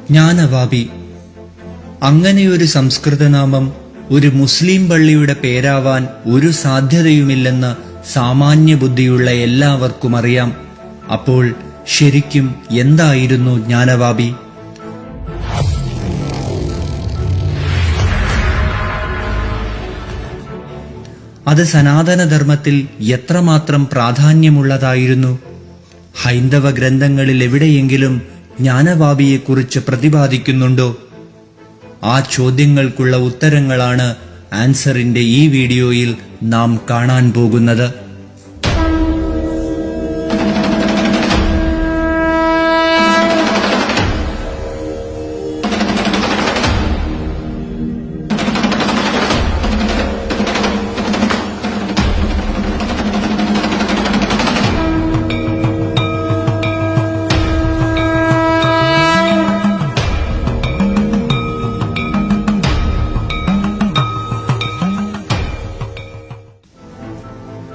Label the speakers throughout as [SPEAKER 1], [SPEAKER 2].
[SPEAKER 1] ജ്ഞാനവാപി. അങ്ങനെയൊരു സംസ്കൃതനാമം ഒരു മുസ്ലിം പള്ളിയുടെ പേരാവാൻ ഒരു സാധ്യതയുമില്ലെന്ന് സാമാന്യ ബുദ്ധിയുള്ള എല്ലാവർക്കും അറിയാം. അപ്പോൾ ശരിക്കും എന്തായിരുന്നു ജ്ഞാനവാപി? അത് സനാതനധർമ്മത്തിൽ എത്രമാത്രം പ്രാധാന്യമുള്ളതായിരുന്നു? ഹൈന്ദവ ഗ്രന്ഥങ്ങളിൽ എവിടെയെങ്കിലും ജ്ഞാനവാപിയെക്കുറിച്ച് പ്രതിപാദിക്കുന്നുണ്ടോ? ആ ചോദ്യങ്ങൾക്കുള്ള ഉത്തരങ്ങളാണ് ആൻസറിന്റെ ഈ വീഡിയോയിൽ നാം കാണാൻ പോകുന്നത്.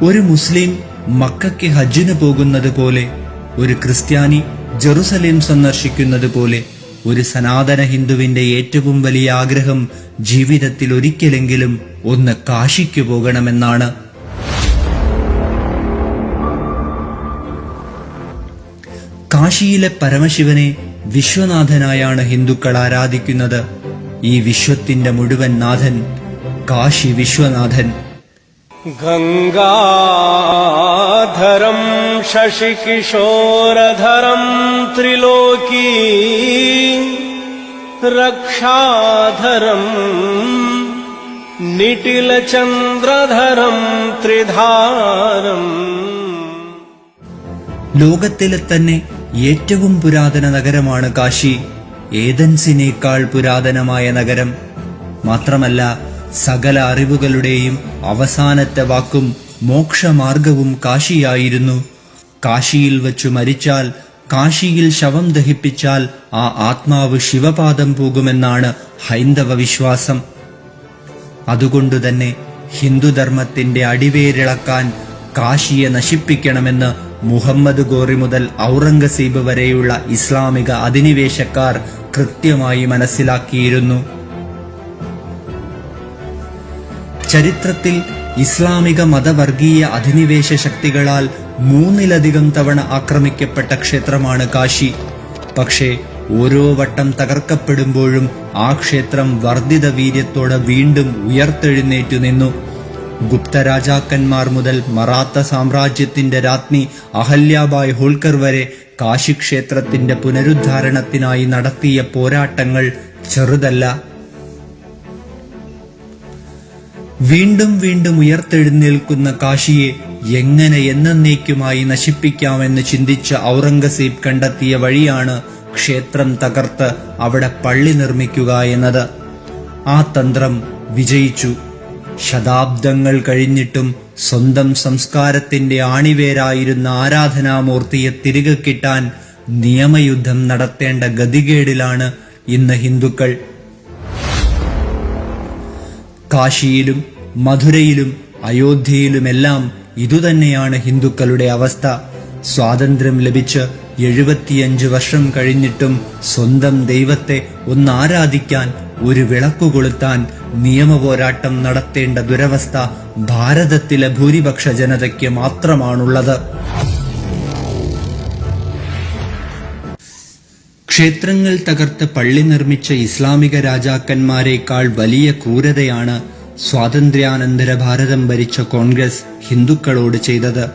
[SPEAKER 1] ഒരു മുസ്ലിം മക്കയ്ക്ക് ഹജ്ജിന് പോകുന്നത് പോലെ, ഒരു ക്രിസ്ത്യാനി ജെറുസലേം സന്ദർശിക്കുന്നത് പോലെ, ഒരു സനാതന ഹിന്ദുവിന്റെ ഏറ്റവും വലിയ ആഗ്രഹം ജീവിതത്തിൽ ഒരിക്കലെങ്കിലും ഒന്ന് കാശിക്ക് പോകണമെന്നാണ്. കാശിയിലെ പരമശിവനെ വിശ്വനാഥനായാണ് ഹിന്ദുക്കൾ ആരാധിക്കുന്നത്. ഈ വിശ്വത്തിന്റെ മുഴുവൻ നാഥൻ കാശി വിശ്വനാഥൻ.
[SPEAKER 2] ഗംഗാധരം ശശികിശോരധരം ത്രിലോകീ രക്ഷാധരം നിടിലചന്ദ്രധരം ത്രിധാരം.
[SPEAKER 1] ലോകത്തിലെ തന്നെ ഏറ്റവും പുരാതന നഗരമാണ് കാശി. ഏതൻസിനേക്കാൾ പുരാതനമായ നഗരം. മാത്രമല്ല, സകല അറിവുകളുടെയും അവസാനത്തെ വാക്കും മോക്ഷമാർഗവും കാശിയായിരുന്നു. കാശിയിൽ വച്ചു മരിച്ചാൽ, കാശിയിൽ ശവം ദഹിപ്പിച്ചാൽ ആ ആത്മാവ് ശിവപാദം പോകുമെന്നാണ് ഹൈന്ദവ വിശ്വാസം. അതുകൊണ്ടുതന്നെ ഹിന്ദുധർമ്മത്തിന്റെ അടിവേരിളക്കാൻ കാശിയെ നശിപ്പിക്കണമെന്ന് മുഹമ്മദ് ഗോറി മുതൽ ഔറംഗസീബ് വരെയുള്ള ഇസ്ലാമിക അധിനിവേശക്കാർ കൃത്യമായി മനസ്സിലാക്കിയിരുന്നു. ചരിത്രത്തിൽ ഇസ്ലാമിക മതവർഗീയ അധിനിവേശ ശക്തികളാൽ 3-ലധികം തവണ ആക്രമിക്കപ്പെട്ട ക്ഷേത്രമാണ് കാശി. പക്ഷേ ഓരോ വട്ടം തകർക്കപ്പെടുമ്പോഴും ആ ക്ഷേത്രം വർദ്ധിത വീര്യത്തോടെ വീണ്ടും ഉയർത്തെഴുന്നേറ്റു നിന്നു. ഗുപ്ത രാജാക്കന്മാർ മുതൽ മറാത്ത സാമ്രാജ്യത്തിന്റെ രാജ്ഞി അഹല്യാബായ് ഹോൾക്കർ വരെ കാശി ക്ഷേത്രത്തിന്റെ പുനരുദ്ധാരണത്തിനായി നടത്തിയ പോരാട്ടങ്ങൾ ചെറുതല്ല. വീണ്ടും വീണ്ടും ഉയർത്തെഴുന്നേൽക്കുന്ന കാശിയെ എങ്ങനെ എന്നേക്കുമായി നശിപ്പിക്കാമെന്ന് ചിന്തിച്ച ഔറംഗസീബ് കണ്ടെത്തിയ വഴിയാണ് ക്ഷേത്രം തകർത്ത് അവിടെ പള്ളി നിർമ്മിക്കുക എന്നത്. ആ തന്ത്രം വിജയിച്ചു. ശതാബ്ദങ്ങൾ കഴിഞ്ഞിട്ടും സ്വന്തം സംസ്കാരത്തിന്റെ ആണിവേരായിരുന്ന ആരാധനാമൂർത്തിയെ തിരികെ കിട്ടാൻ നിയമയുദ്ധം നടത്തേണ്ട ഗതികേടിലാണ് ഇന്ന് ഹിന്ദുക്കൾ. കാശിയിലും മധുരയിലും അയോധ്യയിലുമെല്ലാം ഇതുതന്നെയാണ് ഹിന്ദുക്കളുടെ അവസ്ഥ. സ്വാതന്ത്ര്യം ലഭിച്ച് 75 വർഷം കഴിഞ്ഞിട്ടും സ്വന്തം ദൈവത്തെ ഒന്ന് ആരാധിക്കാൻ, ഒരു വിളക്കു കൊളുത്താൻ നിയമപോരാട്ടം നടത്തേണ്ട ദുരവസ്ഥ ഭാരതത്തിലെ ഭൂരിപക്ഷ ജനതയ്ക്ക് മാത്രമാണുള്ളത്. ക്ഷേത്രങ്ങൾ തകർത്ത് പള്ളി നിർമ്മിച്ച ഇസ്ലാമിക രാജാക്കന്മാരെക്കാൾ വലിയ ക്രൂരതയാണ് സ്വാതന്ത്ര്യാനന്തര ഭാരതം ഭരിച്ച കോൺഗ്രസ് ഹിന്ദുക്കളോട് ചെയ്തത്.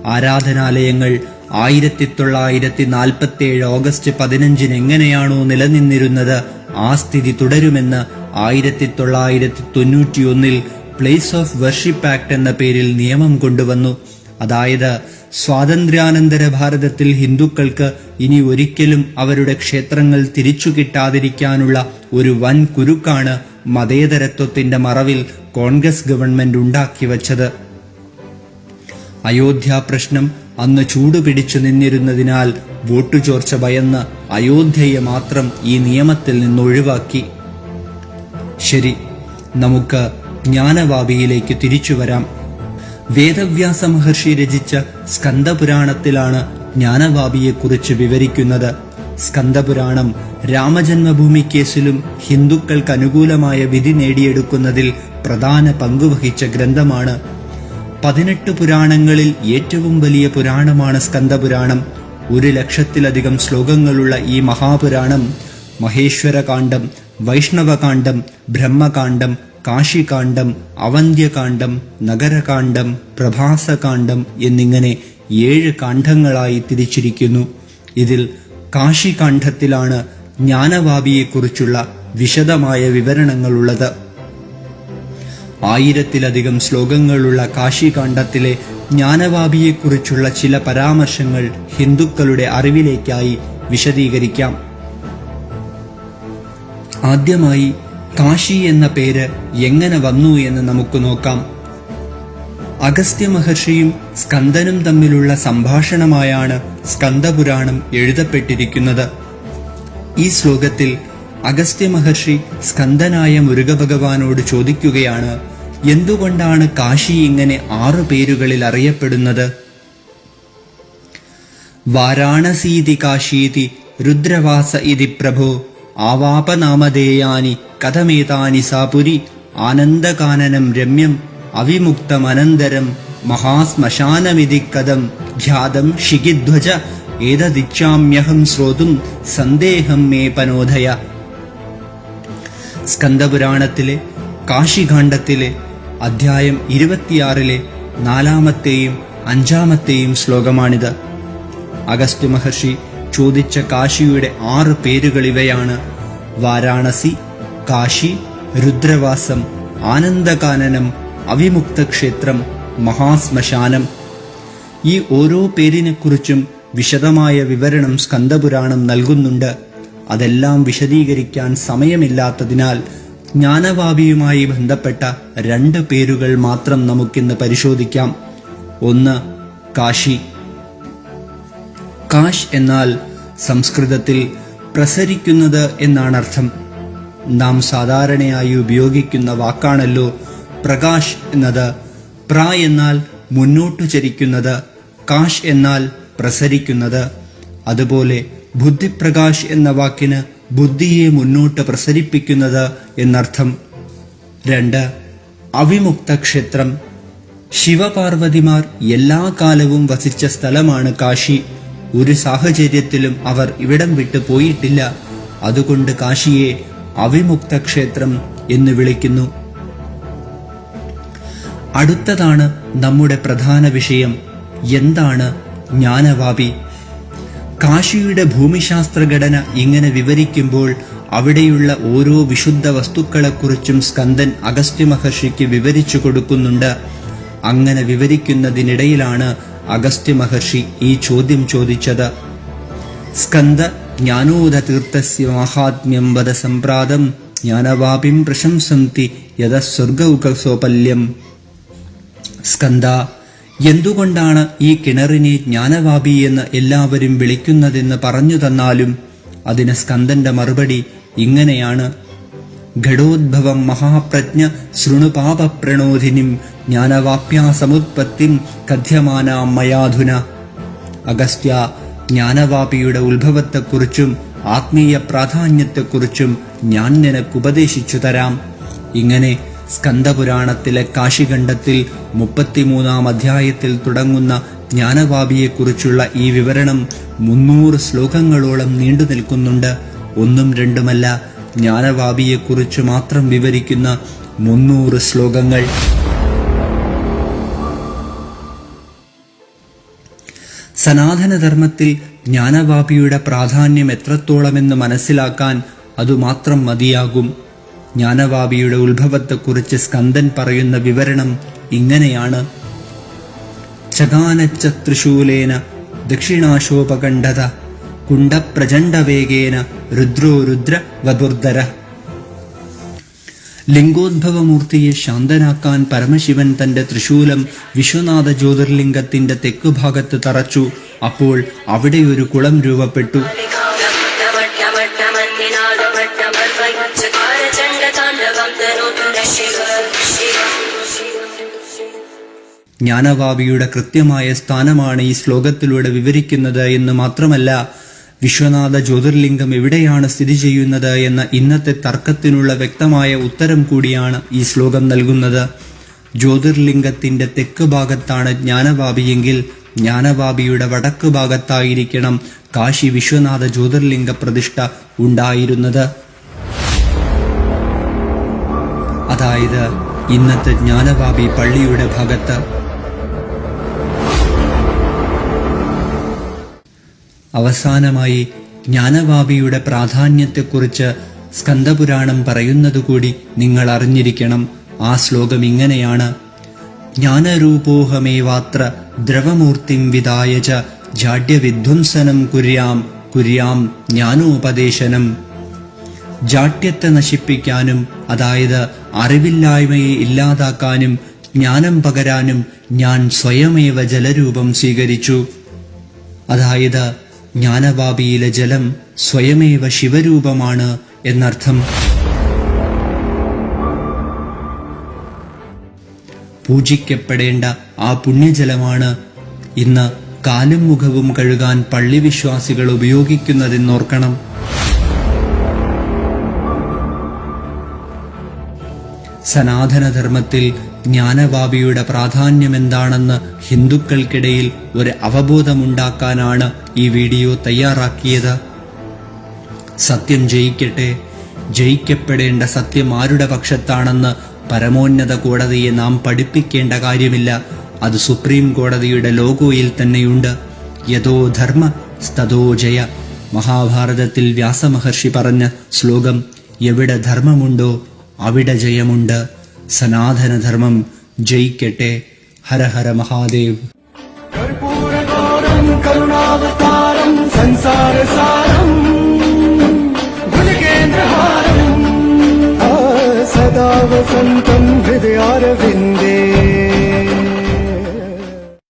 [SPEAKER 1] ആരാധനാലയങ്ങൾ 1947 ഓഗസ്റ്റ് 15 എങ്ങനെയാണോ നിലനിന്നിരുന്നത്, ആ സ്ഥിതി തുടരുമെന്ന് 1991 പ്ലേസ് ഓഫ് വർഷിപ്പ് ആക്ട് എന്ന പേരിൽ നിയമം കൊണ്ടുവന്നു. അതായത് സ്വാതന്ത്ര്യാനന്തര ഭാരതത്തിൽ ഹിന്ദുക്കൾക്ക് ഇനി ഒരിക്കലും അവരുടെ ക്ഷേത്രങ്ങൾ തിരിച്ചു കിട്ടാതിരിക്കാനുള്ള ഒരു വൻ കുരുക്കാണ് മതേതരത്വത്തിന്റെ മറവിൽ കോൺഗ്രസ് ഗവൺമെന്റ് ഉണ്ടാക്കി വച്ചത്. അയോധ്യ പ്രശ്നം അന്ന് ചൂടുപിടിച്ചു നിന്നിരുന്നതിനാൽ വോട്ടു ചോർച്ച ഭയന്ന് അയോധ്യയെ മാത്രം ഈ നിയമത്തിൽ നിന്ന് ഒഴിവാക്കി. ശരി, നമുക്ക് ജ്ഞാനവാപിയിലേക്ക് തിരിച്ചു വരാം. വേദവ്യാസ മഹർഷി രചിച്ച സ്കന്ദപുരാണത്തിലാണ് ജ്ഞാനവാപിയെക്കുറിച്ച് വിവരിക്കുന്നത്. സ്കന്ദപുരാണം രാമജന്മഭൂമി കേസിലും ഹിന്ദുക്കൾക്ക് അനുകൂലമായ വിധി നേടിയെടുക്കുന്നതിൽ പ്രധാന പങ്കുവഹിച്ച ഗ്രന്ഥമാണ്. 18 പുരാണങ്ങളിൽ ഏറ്റവും വലിയ പുരാണമാണ് സ്കന്ദപുരാണം. 1,00,000-ലധികം ശ്ലോകങ്ങളുള്ള ഈ മഹാപുരാണം മഹേശ്വരകാന്ഡം, വൈഷ്ണവകാന്ഡം, ബ്രഹ്മകാന്ഡം, കാശികാന്ഡം, അവന്ത്യകാന്ഡം, നഗരകാന്ഡം, പ്രഭാസകാന്ഡം എന്നിങ്ങനെ 7 കാണ്ഡങ്ങളായി തിരിച്ചിരിക്കുന്നു. ഇതിൽ കാശികാന്ഡത്തിലാണ് ജ്ഞാനവാപിയെക്കുറിച്ചുള്ള വിശദമായ വിവരണങ്ങളുള്ളത്. 1000-ലധികം ശ്ലോകങ്ങളുള്ള കാശികാന്ഡത്തിലെ ജ്ഞാനവാപിയെക്കുറിച്ചുള്ള ചില പരാമർശങ്ങൾ ഹിന്ദുക്കളുടെ അറിവിലേക്കായി വിശദീകരിക്കാം. ആദ്യമായി കാശി എന്ന പേര് എങ്ങനെ വന്നു എന്ന് നമുക്ക് നോക്കാം. അഗസ്ത്യ മഹർഷിയും സ്കന്ദനും തമ്മിലുള്ള സംഭാഷണമായാണ് സ്കന്ദപുരാണം എഴുതപ്പെട്ടിരിക്കുന്നത്. ഈ ശ്ലോകത്തിൽ അഗസ്ത്യ മഹർഷി സ്കന്ദനായ മുരുകഭഗവാനോട് ചോദിക്കുകയാണ്, എന്തുകൊണ്ടാണ് കാശി ഇങ്ങനെ 6 പേരുകളിൽ അറിയപ്പെടുന്നത്? വാരാണസീതി കാശീതി രുദ്രവാസ ഇതി പ്രഭോ ആവാപനാമധേയാനി കഥമേതാനി സാപുരി ആനന്ദകാനനം രമ്യം അവിമുക്തമനന്തരം മഹാശ്മശാനമിതി കഥം ഖ്യാതം ശിഖിധ്വജ ഏതദിച്ഛാമ്യഹം ശ്രോതും സന്ദേഹം മേ പനോധയ. സ്കന്ദപുരാണത്തിലെ കാശികാണ്ഡത്തിലെ അധ്യായം 26-ലെ 4-മത്തെയും 5-മത്തെയും ശ്ലോകമാണിത്. അഗസ്ത്യ മഹർഷി ചോദിച്ച കാശിയുടെ 6 പേരുകൾ ഇവയാണ്: വാരാണസി, കാശി, രുദ്രവാസം, ആനന്ദകാനനം, അവിമുക്തക്ഷേത്രം, മഹാശ്മശാനം. ഈ ഓരോ പേരിനെക്കുറിച്ചും വിശദമായ വിവരണം സ്കന്ദപുരാണം നൽകുന്നുണ്ട്. അതെല്ലാം വിശദീകരിക്കാൻ സമയമില്ലാത്തതിനാൽ ജ്ഞാനവാപിയുമായി ബന്ധപ്പെട്ട 2 പേരുകൾ മാത്രം നമുക്കിന്ന് പരിശോധിക്കാം. ഒന്ന്, കാശി. കാശ് എന്നാൽ സംസ്കൃതത്തിൽ പ്രസരിക്കുന്നത് എന്നാണ് അർത്ഥം. നാം സാധാരണയായി ഉപയോഗിക്കുന്ന വാക്കാണല്ലോ പ്രകാശ് എന്നത്. പ്ര എന്നാൽ മുന്നോട്ടു ചരിക്കുന്നത്, കാശ് എന്നാൽ പ്രസരിക്കുന്നത്. അതുപോലെ ബുദ്ധിപ്രകാശ് എന്ന വാക്കിന് ബുദ്ധിയെ മുന്നോട്ട് പ്രസരിപ്പിക്കുന്നത് എന്നർത്ഥം. 2, അവിമുക്ത ക്ഷേത്രം. ശിവപാർവതിമാർ എല്ലാ കാലവും വസിച്ച സ്ഥലമാണ് കാശി. ഒരു സാഹചര്യത്തിലും അവർ ഇവിടം വിട്ടു പോയിട്ടില്ല. അതുകൊണ്ട് കാശിയെ അവിമുക്ത ക്ഷേത്രം എന്ന് വിളിക്കുന്നു. അടുത്തതാണ് നമ്മുടെ പ്രധാന വിഷയം. എന്താണ് ജ്ഞാനവാപി? കാശിയുടെ ഭൂമിശാസ്ത്രഘടന ഇങ്ങനെ വിവരിക്കുമ്പോൾ അവിടെയുള്ള ഓരോ വിശുദ്ധ വസ്തുക്കളെക്കുറിച്ചും സ്കന്ദൻ അഗസ്ത്യ മഹർഷിക്ക് വിവരിച്ചു കൊടുക്കുന്നുണ്ട്. അങ്ങനെ വിവരിക്കുന്നതിനിടയിലാണ് അഗസ്ത്യ മഹർഷി ഈ ചോദ്യം ചോദിച്ചത്: സ്കന്ദ ജ്ഞാനോദ തീർത്ഥസ്യ മഹാത്മ്യം വദ സംപ്രാതം ജ്ഞാനവാപിം പ്രശംസന്തി യദ സ്വർഗൗകസോപല്യം. സ്കന്ദ, എന്തുകൊണ്ടാണ് ഈ കിണറിനെ ജ്ഞാനവാപി എന്ന് എല്ലാവരും വിളിക്കുന്നതെന്ന് പറഞ്ഞു തന്നാലും അതിന് സ്കന്ദന്റെ മറുപടി ഇങ്ങനെയാണ്: ഘടോദ്ഭവം മഹാപ്രജ്ഞ ശൃണുപാപപ്രണോധിനിം ജ്ഞാനവാപ്യാ സമുത്പത്തിം കഥ്യമാനാം മയാധുന. അഗസ്ത്യ, ജ്ഞാനവാപിയുടെ ഉത്ഭവത്തെക്കുറിച്ചും ആത്മീയ പ്രാധാന്യത്തെക്കുറിച്ചും ഞാൻ നിനക്ക് ഉപദേശിച്ചു തരാം. ഇങ്ങനെ സ്കന്ദപുരാണത്തിലെ കാശിഖണ്ഡത്തിൽ 33-ാം അധ്യായത്തിൽ തുടങ്ങുന്ന ജ്ഞാനവാപിയെക്കുറിച്ചുള്ള ഈ വിവരണം 300 ശ്ലോകങ്ങളോളം നീണ്ടു നിൽക്കുന്നുണ്ട്. ഒന്നും രണ്ടുമല്ല, ജ്ഞാനവാപിയെക്കുറിച്ച് മാത്രം വിവരിക്കുന്ന 300 ശ്ലോകങ്ങൾ. സനാതനധർമ്മത്തിൽ ജ്ഞാനവാപിയുടെ പ്രാധാന്യം എത്രത്തോളമെന്ന് മനസ്സിലാക്കാൻ അതുമാത്രം മതിയാകും. ജ്ഞാനവാപിയുടെ ഉത്ഭവത്തെക്കുറിച്ച് സ്കന്ദൻ പറയുന്ന വിവരണം ഇങ്ങനെയാണ്: ചകാനച്ച ത്രിശൂലേന ദക്ഷിണാശോപകണ്ഠത കുണ്ഡപ്രചണ്ഡവേഗേന രുദ്രോ രുദ്ര വപുർധര. ലിംഗോദ്ഭവമൂർത്തിയെ ശാന്തനാക്കാൻ പരമശിവൻ തന്റെ ത്രിശൂലം വിശ്വനാഥ ജ്യോതിർലിംഗത്തിന്റെ തെക്കുഭാഗത്ത് തറച്ചു. അപ്പോൾ അവിടെ ഒരു കുളം രൂപപ്പെട്ടു. ജ്ഞാനവാപിയുടെ കൃത്യമായ സ്ഥാനമാണ് ഈ ശ്ലോകത്തിലൂടെ വിവരിക്കുന്നത് എന്ന് മാത്രമല്ല, വിശ്വനാഥ ജ്യോതിർലിംഗം എവിടെയാണ് സ്ഥിതി ചെയ്യുന്നത് എന്ന ഇന്നത്തെ തർക്കത്തിനുള്ള വ്യക്തമായ ഉത്തരം കൂടിയാണ് ഈ ശ്ലോകം നൽകുന്നത്. ജ്യോതിർലിംഗത്തിന്റെ തെക്ക് ഭാഗത്താണ് ജ്ഞാനവാപിയെങ്കിൽ ജ്ഞാനവാപിയുടെ വടക്ക് ഭാഗത്തായിരിക്കണം കാശി വിശ്വനാഥ ജ്യോതിർലിംഗ പ്രതിഷ്ഠ ഉണ്ടായിരുന്നത്. അതായത് ഇന്നത്തെ ജ്ഞാനവാപി പള്ളിയുടെ ഭാഗത്ത്. അവസാനമായി ജ്ഞാനവാപിയുടെ പ്രാധാന്യത്തെക്കുറിച്ച് സ്കന്ദപുരാണം പറയുന്നതുകൂടി നിങ്ങൾ അറിഞ്ഞിരിക്കണം. ആ ശ്ലോകം ഇങ്ങനെയാണ്: ജ്ഞാനരൂപോഹമേവാത്ര ദ്രവമൂർത്തിം വിദായ ച ജാഡ്യവിധ്വംസനം കുര്യാം ജ്ഞാനോപദേശനം. ജാഡ്യത്തെ നശിപ്പിക്കാനും, അതായത് അറിവില്ലായ്മയെ ഇല്ലാതാക്കാനും ജ്ഞാനം പകരാനും ഞാൻ സ്വയമേവ ജലരൂപം സ്വീകരിച്ചു. അതായത് ജ്ഞാനവാപിയിലെ ജലം സ്വയമേവ ശിവരൂപമാണ് എന്നർത്ഥം. പൂജിക്കപ്പെടേണ്ട ആ പുണ്യജലമാണ് ഇന്ന് കാലും മുഖവും കഴുകാൻ പള്ളി വിശ്വാസികൾ ഉപയോഗിക്കുന്നതെന്നോർക്കണം. സനാതനധർമ്മത്തിൽ ജ്ഞാനവാപിയുടെ പ്രാധാന്യമെന്താണെന്ന് ഹിന്ദുക്കൾക്കിടയിൽ ഒരു അവബോധമുണ്ടാക്കാനാണ് ഈ വീഡിയോ തയ്യാറാക്കിയത്. സത്യം ജയിക്കട്ടെ. ജയിക്കപ്പെടേണ്ട സത്യം ആരുടെ പക്ഷത്താണെന്ന് പരമോന്നത കോടതിയെ നാം പഠിപ്പിക്കേണ്ട കാര്യമില്ല. അത് സുപ്രീം കോടതിയുടെ ലോഗോയിൽ തന്നെയുണ്ട്. യഥോ ധർമ്മ സ്തതോ ജയ. മഹാഭാരതത്തിൽ വ്യാസമഹർഷി പറഞ്ഞ ശ്ലോകം: എവിടെ ധർമ്മമുണ്ടോ അവിടെ ജയമുണ്ട്. സനാതനധർമ്മം ജയിക്കട്ടെ. ഹര ഹര മഹാദേവ്.
[SPEAKER 3] कर्पूरगौरं करुणावतारं संसारसारं भुजगेन्द्रहारं सदा वसन्तं हृदयारविन्दे.